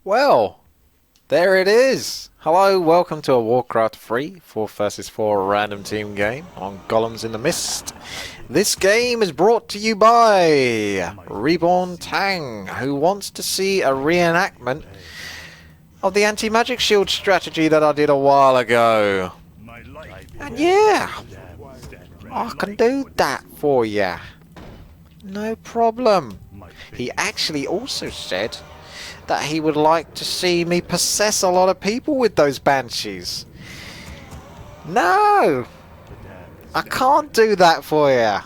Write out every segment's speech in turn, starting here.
Well, there it is. Hello, welcome to a Warcraft 3 4 versus 4 random team game on Golems in the Mist. This game is brought to you by Reborn Tang, who wants to see a reenactment of the anti-magic shield strategy that I did a while ago. And yeah, I can do that for ya. No problem. He actually also said that he would like to see me possess a lot of people with those banshees. No, I can't do that for you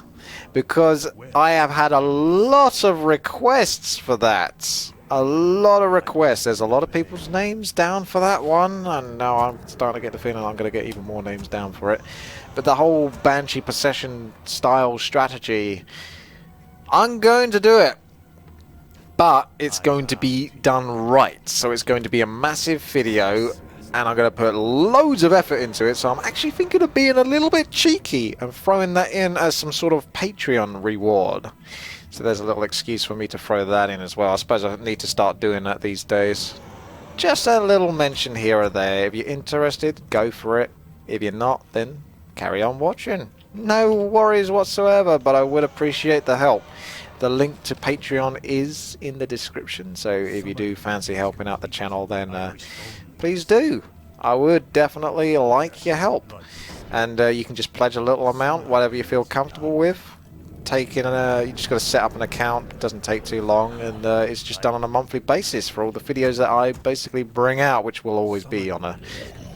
because I have had a lot of requests for that. A lot of requests. There's a lot of people's names down for that one, and now I'm starting to get the feeling I'm going to get even more names down for it. But the whole banshee possession style strategy, I'm going to do it. But it's going to be done right. So it's going to be a massive video, and I'm going to put loads of effort into it. So I'm actually thinking of being a little bit cheeky and throwing that in as some sort of Patreon reward. So there's a little excuse for me to throw that in as well. I suppose I need to start doing that these days. Just a little mention here or there. If you're interested, go for it. If you're not, then carry on watching. No worries whatsoever, but I would appreciate the help. The link to Patreon is in the description, so if you do fancy helping out the channel, then please do. I would definitely like your help. And you can just pledge a little amount, whatever you feel comfortable with. You just got to set up an account, it doesn't take too long, and it's just done on a monthly basis for all the videos that I basically bring out, which will always be on a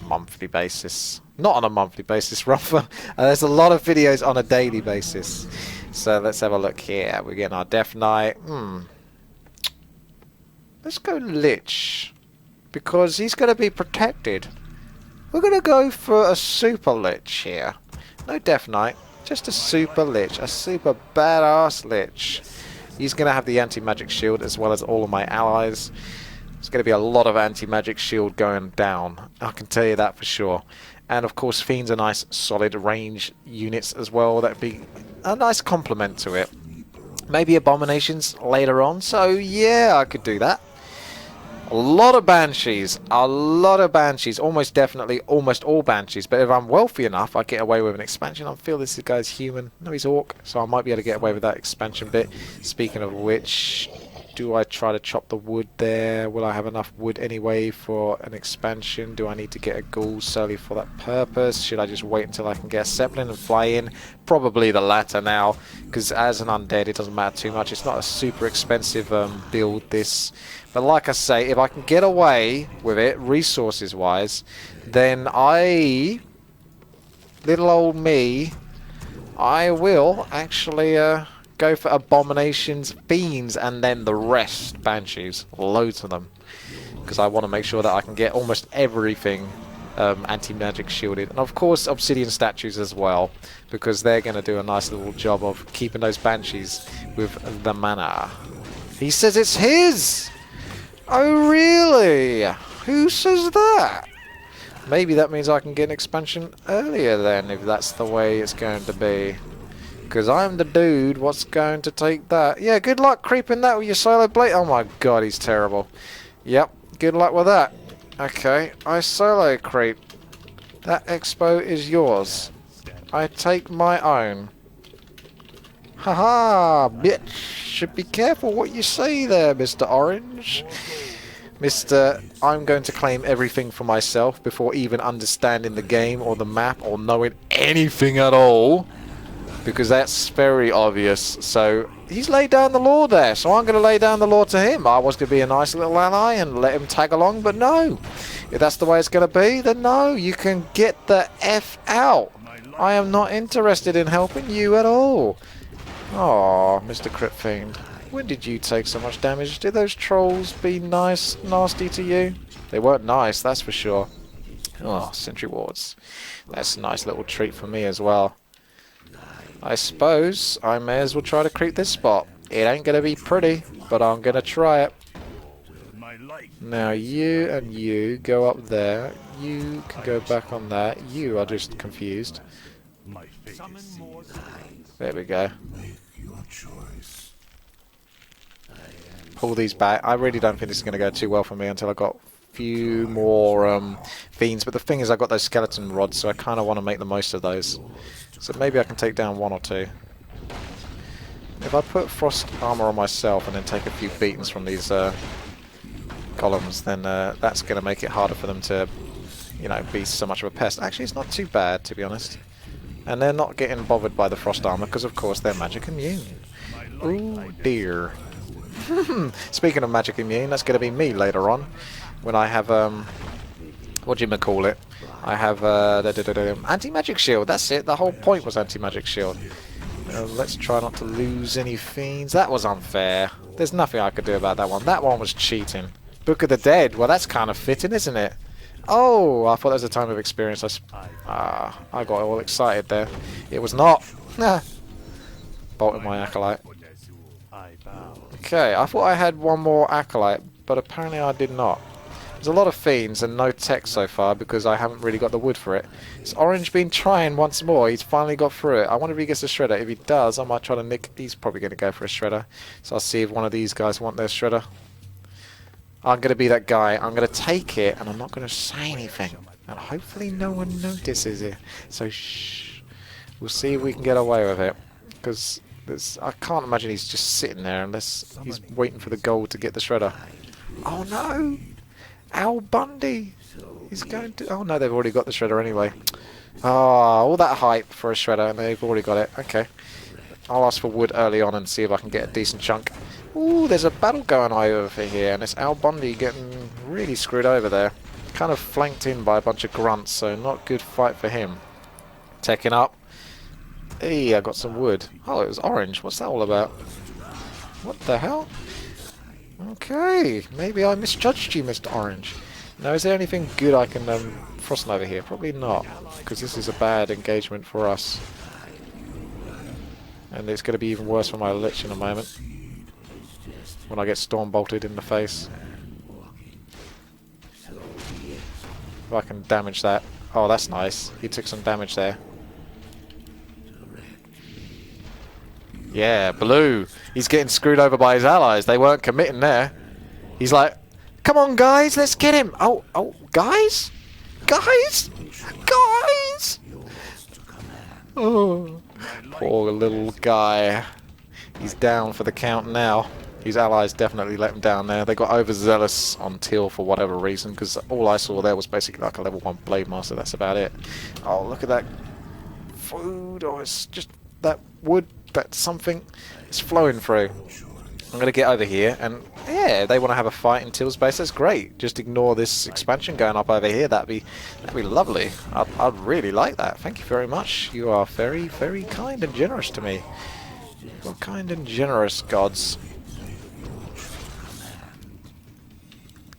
monthly basis. Not on a monthly basis, rather. There's a lot of videos on a daily basis. So let's have a look here. We're getting our Death Knight. Let's go Lich, because he's going to be protected. We're going to go for a Super Lich here. No Death Knight, just a Super Lich. A super badass Lich. He's going to have the anti-magic shield as well as all of my allies. There's going to be a lot of anti-magic shield going down. I can tell you that for sure. And of course, Fiends are nice, solid range units as well. That'd be a nice complement to it. Maybe Abominations later on. So yeah, I could do that. A lot of Banshees. A lot of Banshees. Almost definitely, almost all Banshees. But if I'm wealthy enough, I get away with an expansion. I feel this guy's human. No, he's Orc. So I might be able to get away with that expansion bit. Speaking of which, do I try to chop the wood there? Will I have enough wood anyway for an expansion? Do I need to get a ghoul solely for that purpose? Should I just wait until I can get a Zeppelin and fly in? Probably the latter now, because as an undead it doesn't matter too much. It's not a super expensive build, this. But like I say, if I can get away with it, resources wise, then little old me, I will actually go for Abominations, Fiends, and then the rest Banshees. Loads of them. Because I want to make sure that I can get almost everything anti-magic shielded. And of course Obsidian Statues as well. Because they're going to do a nice little job of keeping those Banshees with the mana. He says it's his! Oh really? Who says that? Maybe that means I can get an expansion earlier then, if that's the way it's going to be. Because I'm the dude what's going to take that. Yeah, good luck creeping that with your solo blade. Oh my god, he's terrible. Yep, good luck with that. Okay, I solo creep. That expo is yours. I take my own. Haha, bitch. Should be careful what you say there, Mr. Orange. Mr. I'm going to claim everything for myself before even understanding the game or the map or knowing anything at all. Because that's very obvious. So he's laid down the law there, so I'm going to lay down the law to him. I was going to be a nice little ally and let him tag along, but no. If that's the way it's going to be, then no, you can get the F out. I am not interested in helping you at all. Oh, Mr. Crypt Fiend, when did you take so much damage? Did those trolls be nasty to you? They weren't nice, that's for sure. Oh, Sentry Wards. That's a nice little treat for me as well. I suppose I may as well try to creep this spot. It ain't going to be pretty, but I'm going to try it. Now you and you go up there. You can go back on that. You are just confused. There we go. pull these back. I really don't think this is going to go too well for me until I got a few more fiends. But the thing is, I got those skeleton rods, so I kind of want to make the most of those. So maybe I can take down one or two. If I put frost armor on myself and then take a few beatings from these columns, then that's going to make it harder for them to, you know, be so much of a pest. Actually, it's not too bad, to be honest. And they're not getting bothered by the frost armor because, of course, they're magic immune. Oh dear. Speaking of magic immune, that's going to be me later on when I have what do you call it? I have anti-magic shield. That's it. The whole point was anti-magic shield. Let's try not to lose any fiends. That was unfair. There's nothing I could do about that one. That one was cheating. Book of the Dead. Well, that's kind of fitting, isn't it? Oh, I thought that was a time of experience. I got all excited there. It was not. Bolted my acolyte. Okay, I thought I had one more acolyte, but apparently I did not. There's a lot of fiends and no tech so far because I haven't really got the wood for it. It's Orange been trying once more. He's finally got through it. I wonder if he gets a shredder. If he does, I might try to nick. He's probably going to go for a shredder. So I'll see if one of these guys want their shredder. I'm going to be that guy. I'm going to take it and I'm not going to say anything. And hopefully no one notices it. So shh. We'll see if we can get away with it. Because I can't imagine he's just sitting there unless he's waiting for the gold to get the shredder. Oh no! Al Bundy! He's going to... Oh no, they've already got the shredder anyway. Ah, all that hype for a shredder and they've already got it. Okay. I'll ask for wood early on and see if I can get a decent chunk. Ooh, there's a battle going on over here and it's Al Bundy getting really screwed over there. Kind of flanked in by a bunch of grunts, so not good fight for him. Taking up. Hey, I got some wood. Oh, it was orange. What's that all about? What the hell? Okay, maybe I misjudged you, Mr. Orange. Now, is there anything good I can frost over here? Probably not, because this is a bad engagement for us. And it's going to be even worse for my Lich in a moment. When I get storm bolted in the face. If I can damage that. Oh, that's nice. He took some damage there. Yeah, blue. He's getting screwed over by his allies. They weren't committing there. He's like, come on, guys, let's get him. Oh, guys? Guys? Guys? Oh, poor little guy. He's down for the count now. His allies definitely let him down there. They got overzealous on Teal for whatever reason, because all I saw there was basically like a level 1 Blade Master. That's about it. Oh, look at that food. Oh, it's just that wood. That's something. It's flowing through. I'm going to get over here, and yeah, they want to have a fight in Teal's base. That's great. Just ignore this expansion going up over here. That'd be lovely. I'd really like that. Thank you very much. You are very, very kind and generous to me. You're kind and generous, gods.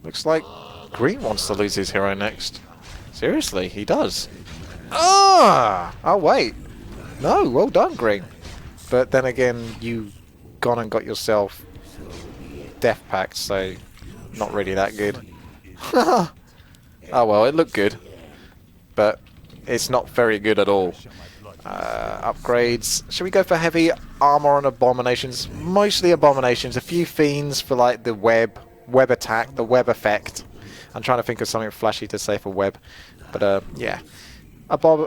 Looks like Green wants to lose his hero next. Seriously, he does. Ah! Oh wait. No, well done, Green. But then again, you gone and got yourself Death Pact, so not really that good. Oh well, it looked good, but it's not very good at all. Upgrades. Should we go for heavy armor and abominations? Mostly abominations. A few fiends for like the web attack, the web effect. I'm trying to think of something flashy to say for web, but yeah. I don't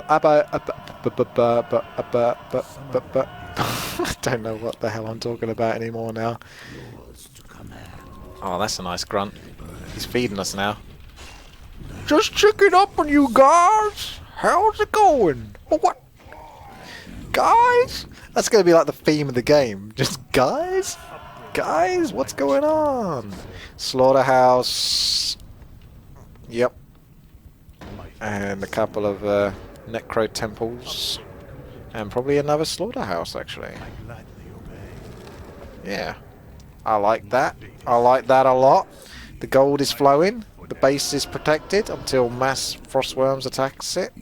know what the hell I'm talking about anymore now. Oh, that's a nice grunt. He's feeding us now. Just checking up on you guys. How's it going? What? Guys? That's going to be like the theme of the game. Just guys? Guys? What's going on? Slaughterhouse. Yep. And a couple of necro temples. And probably another slaughterhouse, actually. Yeah. I like that. I like that a lot. The gold is flowing. The base is protected until mass frostworms attacks it.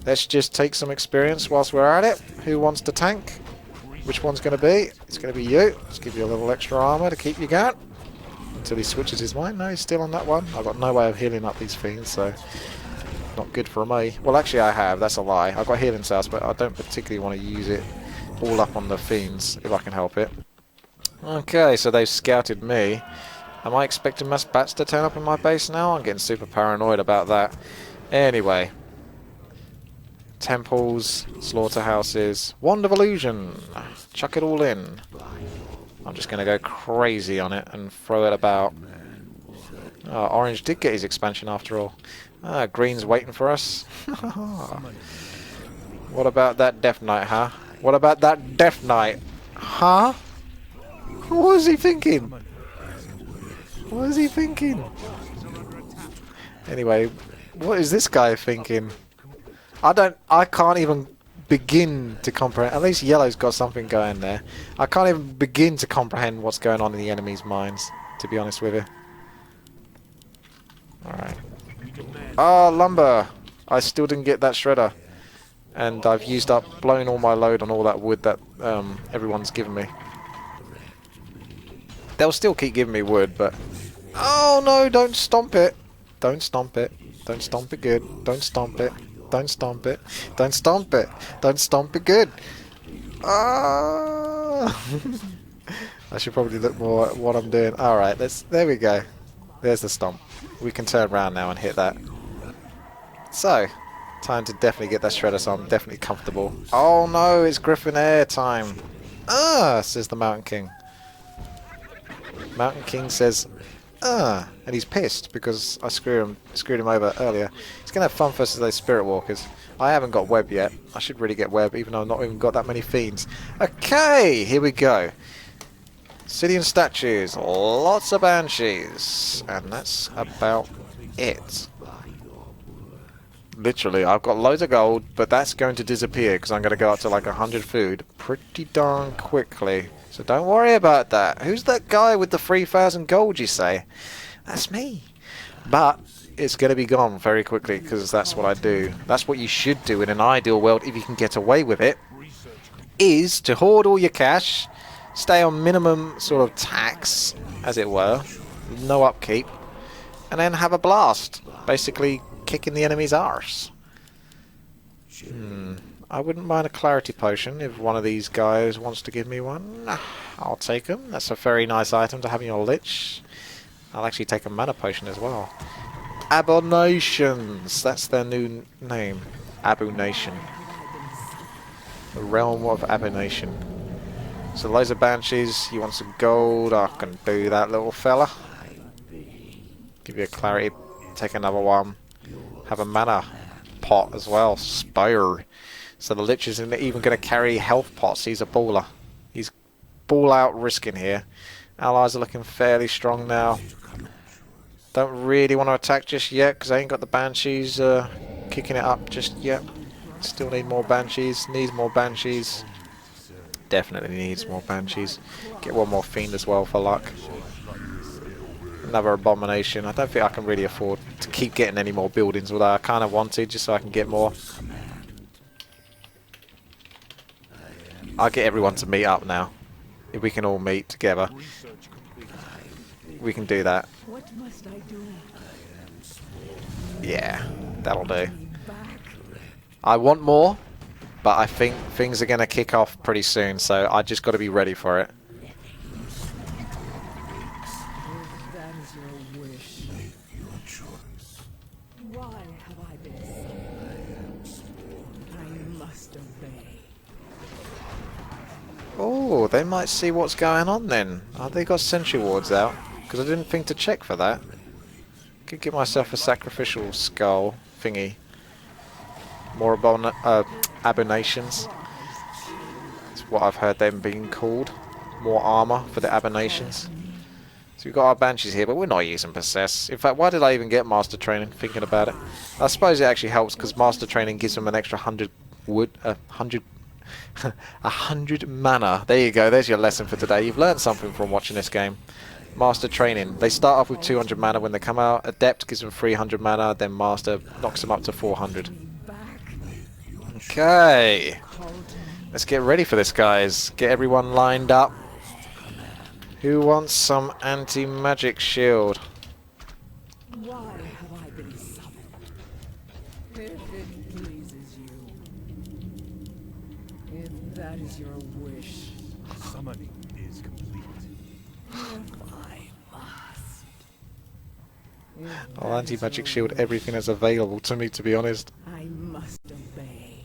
Let's just take some experience whilst we're at it. Who wants to tank? Which one's going to be? It's going to be you. Let's give you a little extra armor to keep you going. Until he switches his mind. No, he's still on that one. I've got no way of healing up these fiends, so... not good for me. Well, actually I have. That's a lie. I've got healing cells, but I don't particularly want to use it all up on the fiends, if I can help it. Okay, so they've scouted me. Am I expecting mass bats to turn up in my base now? I'm getting super paranoid about that. Anyway. Temples, slaughterhouses, wand of illusion. Chuck it all in. I'm just going to go crazy on it and throw it about. Oh, orange did get his expansion after all. Green's waiting for us. What about that Death Knight, huh? What about that Death Knight? Huh? What was he thinking? What is he thinking? Anyway, what is this guy thinking? I can't even begin to comprehend. At least yellow's got something going there. I can't even begin to comprehend what's going on in the enemy's minds, to be honest with you. Alright. Ah, lumber! I still didn't get that shredder. And I've blown all my load on all that wood that everyone's given me. They'll still keep giving me wood, but... Oh no, don't stomp it! Don't stomp it. Don't stomp it good. Don't stomp it. Don't stomp it. Don't stomp it. Don't stomp it good. Ah! I should probably look more at what I'm doing. Alright, there we go. There's the stomp. We can turn around now and hit that. So, time to definitely get that shredder so I'm definitely comfortable. Oh no, it's Griffin Air time. Says the Mountain King. Mountain King says, and he's pissed because I screwed him over earlier. He's going to have fun versus those Spirit Walkers. I haven't got web yet. I should really get web, even though I've not even got that many fiends. Okay, here we go. City and statues, lots of banshees, and that's about it. Literally, I've got loads of gold, but that's going to disappear because I'm going to go up to like 100 food pretty darn quickly. So don't worry about that. Who's that guy with the 3,000 gold, you say? That's me. But it's going to be gone very quickly because that's what I do. That's what you should do in an ideal world if you can get away with it, is to hoard all your cash, stay on minimum sort of tax, as it were, no upkeep, and then have a blast. Basically kicking the enemy's arse. I wouldn't mind a clarity potion if one of these guys wants to give me one. I'll take them. That's a very nice item to have in your lich. I'll actually take a mana potion as well. Abominations! That's their new name. Abonation. The realm of Abonation. So loads of banshees. You want some gold? I can do that, little fella. Give you a clarity. Take another one. Have a mana pot as well. Spire. So the lich isn't even going to carry health pots. He's a baller. He's ball out risking here. Allies are looking fairly strong now. Don't really want to attack just yet because I ain't got the banshees kicking it up just yet. Still need more banshees. Needs more banshees. Definitely needs more banshees. Get one more fiend as well for luck. Another abomination. I don't think I can really afford to keep getting any more buildings, although I kind of wanted just so I can get more. I'll get everyone to meet up now. If we can all meet together, we can do that. What must I do? Yeah, that'll do. I want more, but I think things are going to kick off pretty soon, so I just got to be ready for it. If that is your wish. Why have I been summoned? I must obey. Oh, they might see what's going on then. Oh, they got sentry wards out, because I didn't think to check for that. Could get myself a sacrificial skull thingy. More abominations. That's what I've heard them being called. More armor for the abominations. So we've got our banshees here, but we're not using possess. In fact, why did I even get master training? Thinking about it, I suppose it actually helps because master training gives them an extra 100 wood, 100 mana. There you go. There's your lesson for today. You've learned something from watching this game. Master training. They start off with 200 mana when they come out. Adept gives them 300 mana. Then master knocks them up to 400. Okay. Let's get ready for this, guys. Get everyone lined up. Who wants some anti-magic shield? Why have I been summoned? If it pleases you. If that is your wish. Summoning is complete. I'll anti-magic shield everything that's available to me, to be honest. I must obey.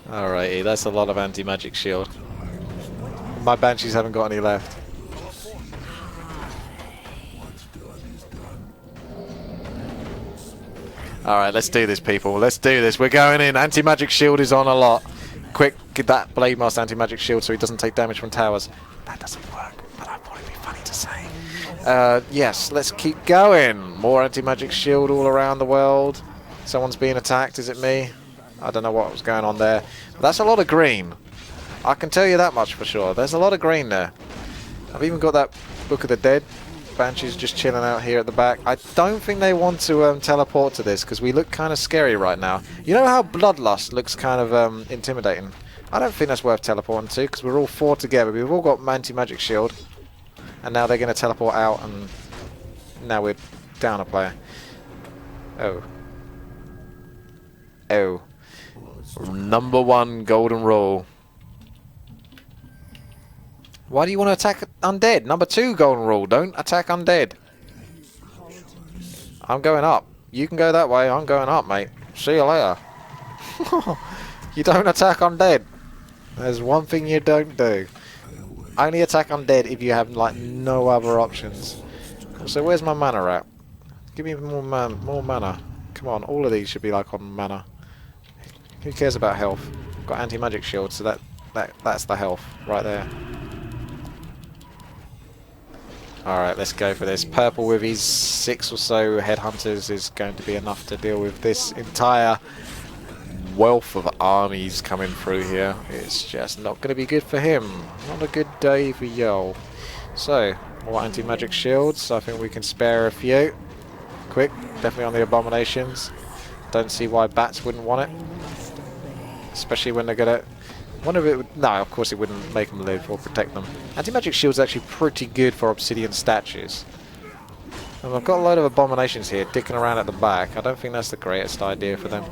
Alrighty, that's a lot of anti-magic shield. My banshees haven't got any left. Alright, let's do this, people. Let's do this. We're going in. Anti-magic shield is on a lot. Quick, get that Blade Master anti-magic shield so he doesn't take damage from towers. That doesn't work, but I thought it'd be funny to say. Yes, let's keep going. More anti-magic shield all around the world. Someone's being attacked. Is it me? I don't know what was going on there. But that's a lot of green. I can tell you that much for sure. There's a lot of green there. I've even got that Book of the Dead. Banshees just chilling out here at the back. I don't think they want to teleport to this because we look kind of scary right now. You know how Bloodlust looks kind of intimidating? I don't think that's worth teleporting to because we're all 4 together. We've all got anti-magic shield. And now they're going to teleport out and now we're down a player. Oh. Oh. Number 1 golden rule. Why do you want to attack undead? Number 2 golden rule, don't attack undead. I'm going up. You can go that way, I'm going up, mate. See you later. You don't attack undead. There's one thing you don't do. Only attack undead if you have like no other options. So where's my mana at? Give me more mana. Come on, all of these should be like on mana. Who cares about health? Got anti-magic shield, so that's the health right there. Alright, let's go for this. Purple with his 6 or so headhunters is going to be enough to deal with this entire wealth of armies coming through here. It's just not going to be good for him. Not a good day for Yo. So, more anti-magic shields. I think we can spare a few. Quick, definitely on the abominations. Don't see why bats wouldn't want it. Especially when they're going to... Wonder if it would... No, of course it wouldn't make them live or protect them. Anti-magic shield's actually pretty good for obsidian statues. And I've got a load of abominations here dicking around at the back. I don't think that's the greatest idea for them.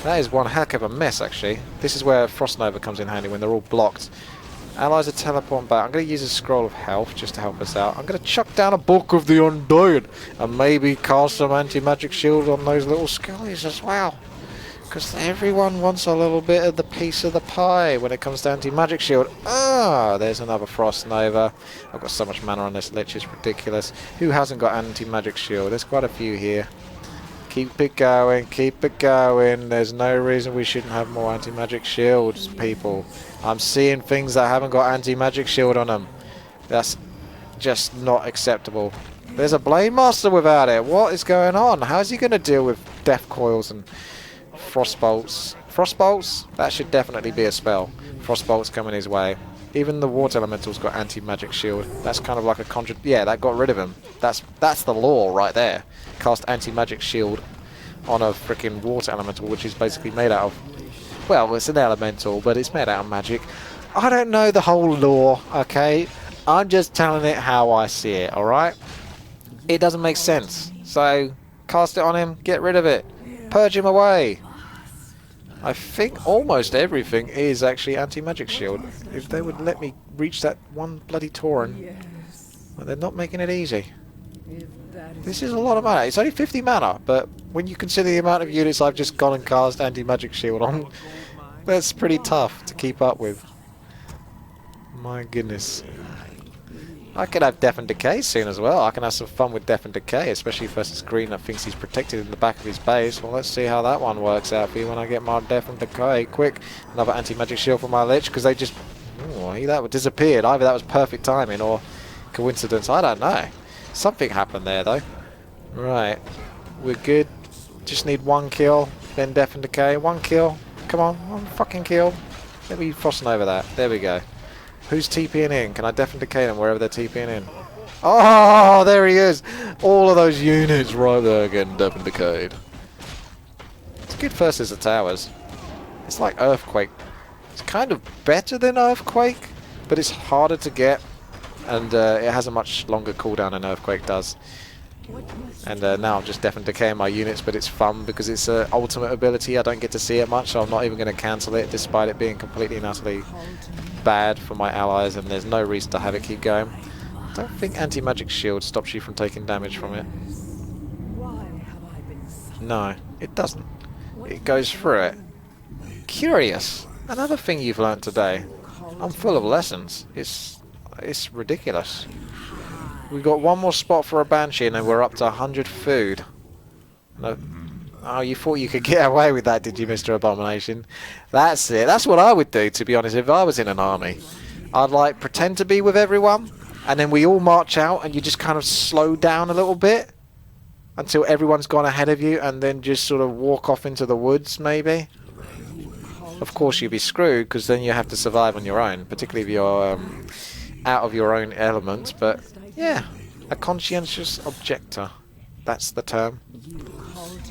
That is one heck of a mess, actually. This is where Frost Nova comes in handy when they're all blocked. Allies are teleporting back. I'm going to use a Scroll of Health just to help us out. I'm going to chuck down a Book of the Undead and maybe cast some anti-magic shield on those little skellies as well. Because everyone wants a little bit of the piece of the pie when it comes to anti-magic shield. Ah, there's another Frost Nova. I've got so much mana on this Lich, it's ridiculous. Who hasn't got anti-magic shield? There's quite a few here. Keep it going, keep it going. There's no reason we shouldn't have more anti-magic shields, people. I'm seeing things that haven't got anti-magic shield on them. That's just not acceptable. There's a Blade Master without it. What is going on? How's he going to deal with Death Coils and Frostbolts? Frostbolts? That should definitely be a spell. Frostbolts coming his way. Even the Water Elemental's got anti-magic shield. That's kind of like a contra... Yeah, that got rid of him. That's the law right there. Cast anti-magic shield on a freaking Water Elemental, which is basically made out of... Well, it's an elemental, but it's made out of magic. I don't know the whole lore, okay? I'm just telling it how I see it, alright? It doesn't make sense. So, cast it on him, get rid of it. Purge him away. I think almost everything is actually anti-magic shield. If they would let me reach that one bloody Tauren. Yes. Well, they're not making it easy. If that is This is a lot of mana. It's only 50 mana, but when you consider the amount of units I've just gone and cast anti-magic shield on, that's pretty tough to keep up with. My goodness. I could have Death and Decay soon as well. I can have some fun with Death and Decay, especially versus Green that thinks he's protected in the back of his base. Well, let's see how that one works out for you when I get my Death and Decay. Quick, another anti-magic shield for my Lich, because they just... Ooh, that disappeared. Either that was perfect timing or coincidence. I don't know. Something happened there, though. Right. We're good. Just need one kill, then Death and Decay. One kill. Come on, one fucking kill. Let me Frost Nova that. There we go. Who's TPing in? Can I Death and Decay them wherever they're TPing in? Oh, there he is! All of those units right there getting Death and Decayed. It's good versus the towers. It's like Earthquake. It's kind of better than Earthquake, but it's harder to get, and it has a much longer cooldown than Earthquake does. And now I'm just deaf and decaying my units, but it's fun because it's an ultimate ability. I don't get to see it much, so I'm not even going to cancel it, despite it being completely and utterly bad for my allies, and there's no reason to have it keep going. I don't think anti-magic shield stops you from taking damage from it. No, it doesn't. It goes through it. Curious. Another thing you've learnt today. I'm full of lessons. It's ridiculous. We've got one more spot for a Banshee and then we're up to 100 food. No. Oh, you thought you could get away with that, did you, Mr. Abomination? That's it. That's what I would do, to be honest, if I was in an army. I'd like pretend to be with everyone, and then we all march out and you just kind of slow down a little bit until everyone's gone ahead of you, and then just sort of walk off into the woods, maybe. Of course you'd be screwed, because then you have to survive on your own, particularly if you're out of your own element. But yeah, a conscientious objector, that's the term.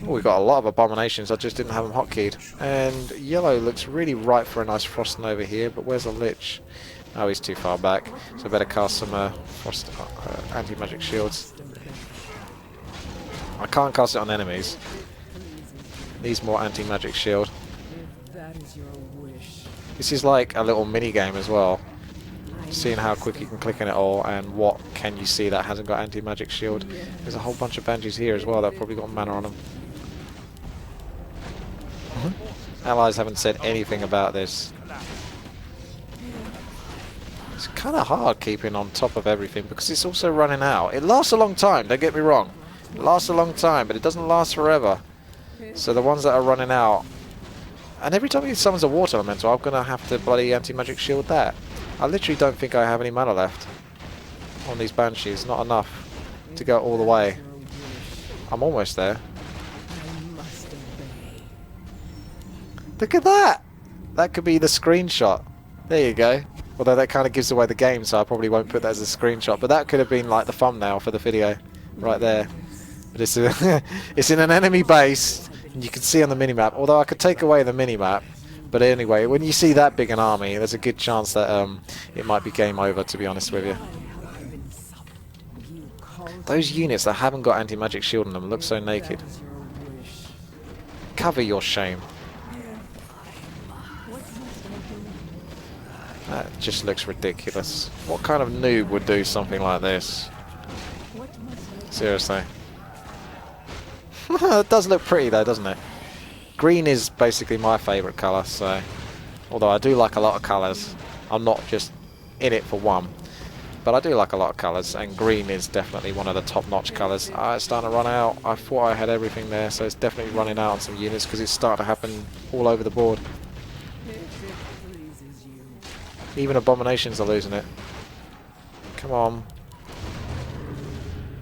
Oh, we've got a lot of abominations, I just didn't have them hotkeyed. And yellow looks really ripe for a nice frosting over here, but where's the lich? Oh, he's too far back, so I better cast some frost anti-magic shields. I can't cast it on enemies. Needs more anti-magic shield. This is like a little mini game as well. Seeing how quick you can click on it all, and what can you see that hasn't got anti-magic shield. There's a whole bunch of banshees here as well that have probably got mana on them. Allies haven't said anything about this. It's kind of hard keeping on top of everything because it's also running out. It lasts a long time, don't get me wrong. It lasts a long time, but it doesn't last forever. So the ones that are running out... And every time he summons a water elemental, I'm going to have to bloody anti-magic shield that. I literally don't think I have any mana left on these banshees. Not enough to go all the way. I'm almost there. Look at that! That could be the screenshot. There you go. Although that kind of gives away the game, so I probably won't put that as a screenshot. But that could have been like the thumbnail for the video. Right there. But it's, it's in an enemy base. And you can see on the minimap. Although I could take away the minimap. But anyway, when you see that big an army, there's a good chance that it might be game over, to be honest with you. Those units that haven't got anti-magic shield on them look so naked. Cover your shame. That just looks ridiculous. What kind of noob would do something like this? Seriously. It does look pretty though, doesn't it? Green is basically my favourite colour, so... Although I do like a lot of colours. I'm not just in it for one. But I do like a lot of colours, and green is definitely one of the top-notch colours. Ah, it's starting to run out. I thought I had everything there, so it's definitely running out on some units, because it's starting to happen all over the board. Even abominations are losing it. Come on.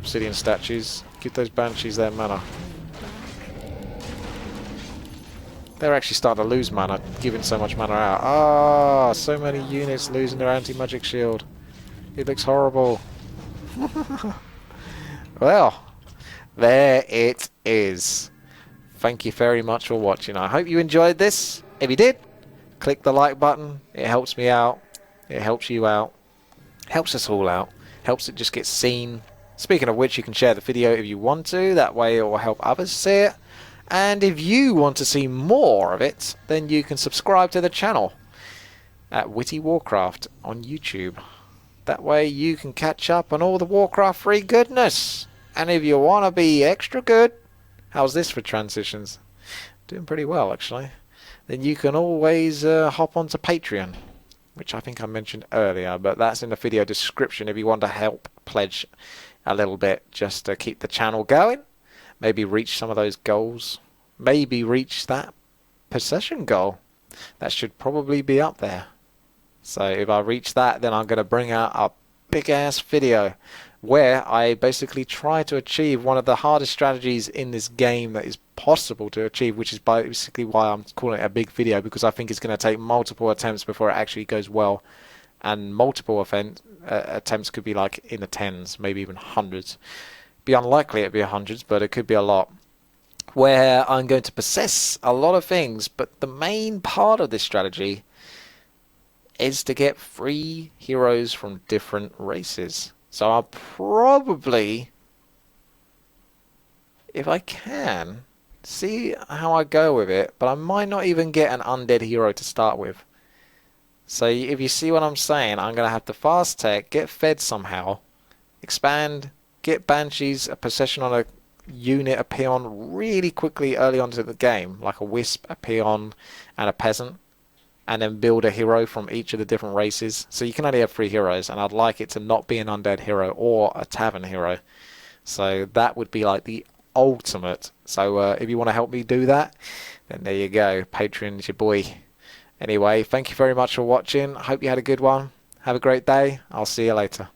Obsidian statues. Give those banshees their mana. They're actually starting to lose mana, giving so much mana out. Ah, so many units losing their anti-magic shield. It looks horrible. Well, there it is. Thank you very much for watching. I hope you enjoyed this. If you did, click the like button. It helps me out. It helps you out. Helps us all out. Helps it just get seen. Speaking of which, you can share the video if you want to. That way it will help others see it. And if you want to see more of it, then you can subscribe to the channel at WTiiWarcraft on YouTube. That way you can catch up on all the Warcraft free goodness. And if you want to be extra good, how's this for transitions? Doing pretty well actually. Then you can always hop onto Patreon, which I think I mentioned earlier, but that's in the video description if you want to help pledge a little bit just to keep the channel going. Maybe reach some of those goals. Maybe reach that possession goal. That should probably be up there. So if I reach that, then I'm going to bring out a big ass video where I basically try to achieve one of the hardest strategies in this game that is possible to achieve, which is basically why I'm calling it a big video, because I think it's going to take multiple attempts before it actually goes well. And multiple attempts could be like in the tens, maybe even hundreds. Be unlikely it'd be hundreds, but it could be a lot. Where I'm going to possess a lot of things, but the main part of this strategy is to get free heroes from different races. So I'll probably if I can, see how I go with it, but I might not even get an undead hero to start with. So if you see what I'm saying, I'm going to have to fast tech, get fed somehow, expand, get banshees, a possession on a unit, a peon really quickly early on to the game, like a wisp, a peon, and a peasant, and then build a hero from each of the different races. So you can only have 3 heroes, and I'd like it to not be an undead hero or a tavern hero. So that would be like the ultimate. So if you want to help me do that, then there you go. Patreon's your boy. Anyway, thank you very much for watching. I hope you had a good one. Have a great day. I'll see you later.